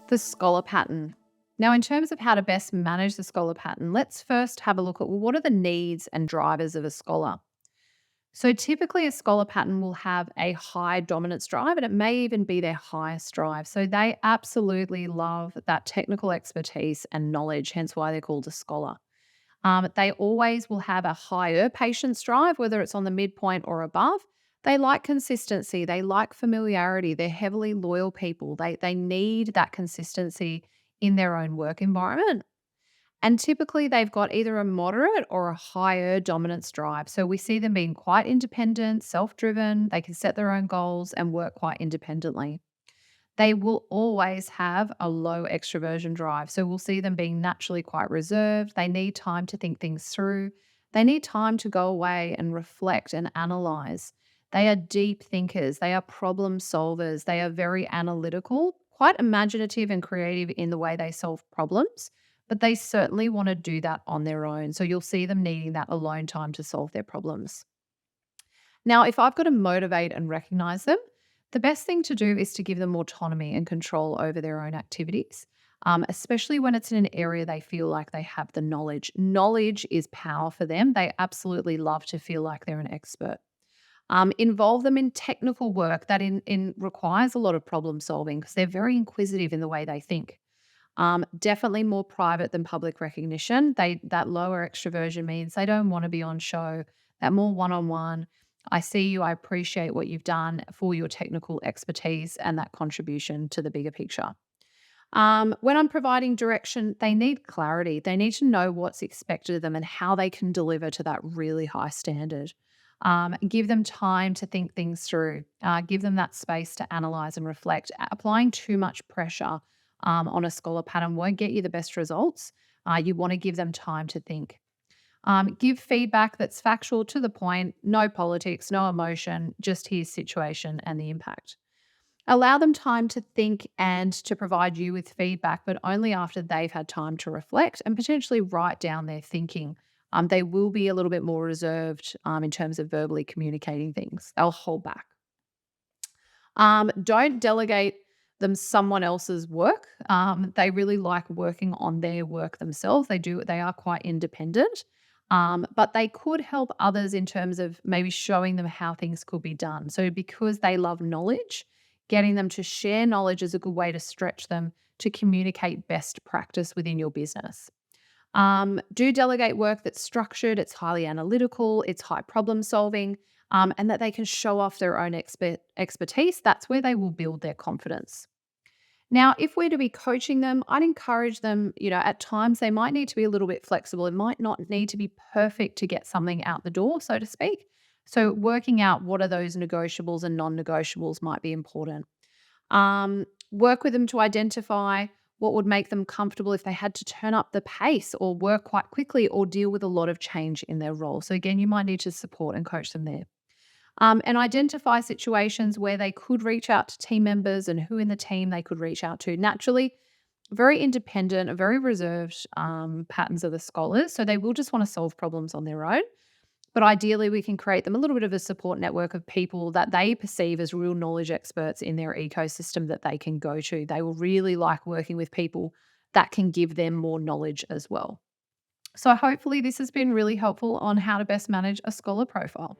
The scholar pattern. Now, in terms of how to best manage the scholar pattern, let's first have a look at what are the needs and drivers of a scholar. So, typically, a scholar pattern will have a high dominance drive, and it may even be their highest drive. So, they absolutely love that technical expertise and knowledge, hence why they're called a scholar. They always will have a higher patience drive, whether it's on the midpoint or above. They like consistency. They like familiarity. They're heavily loyal people. They need that consistency in their own work environment. And typically, they've got either a moderate or a higher dominance drive. So we see them being quite independent, self driven. They can set their own goals and work quite independently. They will always have a low extroversion drive. So we'll see them being naturally quite reserved. They need time to think things through. They need time to go away and reflect and analyze. They are deep thinkers. They are problem solvers. They are very analytical, quite imaginative and creative in the way they solve problems, but they certainly want to do that on their own. So you'll see them needing that alone time to solve their problems. Now, if I've got to motivate and recognize them, the best thing to do is to give them autonomy and control over their own activities, especially when it's in an area they feel like they have the knowledge. Knowledge is power for them. They absolutely love to feel like they're an expert. Involve them in technical work that requires a lot of problem solving because they're very inquisitive in the way they think. Definitely more private than public recognition. That lower extroversion means they don't want to be on show. That more one-on-one. I see you. I appreciate what you've done for your technical expertise and that contribution to the bigger picture. When I'm providing direction, they need clarity. They need to know what's expected of them and how they can deliver to that really high standard. Give them time to think things through. Give them that space to analyze and reflect. Applying too much pressure on a scholar pattern won't get you the best results. You want to give them time to think. Give feedback that's factual, to the point, no politics, no emotion, just here's situation and the impact. Allow them time to think and to provide you with feedback, but only after they've had time to reflect and potentially write down their thinking. They will be a little bit more reserved in terms of verbally communicating things. They'll hold back. Don't delegate them someone else's work. They really like working on their work themselves. They are quite independent. But they could help others in terms of maybe showing them how things could be done. So because they love knowledge, getting them to share knowledge is a good way to stretch them to communicate best practice within your business. Do delegate work that's structured, it's highly analytical, it's high problem solving, and that they can show off their own expertise. That's where they will build their confidence. Now, if we're to be coaching them, I'd encourage them, at times they might need to be a little bit flexible. It might not need to be perfect to get something out the door, so to speak. So working out what are those negotiables and non-negotiables might be important. Work with them to identify what would make them comfortable if they had to turn up the pace or work quite quickly or deal with a lot of change in their role. So again, you might need to support and coach them there. And identify situations where they could reach out to team members and who in the team they could reach out to. Naturally, very independent, very reserved patterns of the scholars. So they will just want to solve problems on their own. But ideally, we can create them a little bit of a support network of people that they perceive as real knowledge experts in their ecosystem that they can go to. They will really like working with people that can give them more knowledge as well. So hopefully this has been really helpful on how to best manage a scholar profile.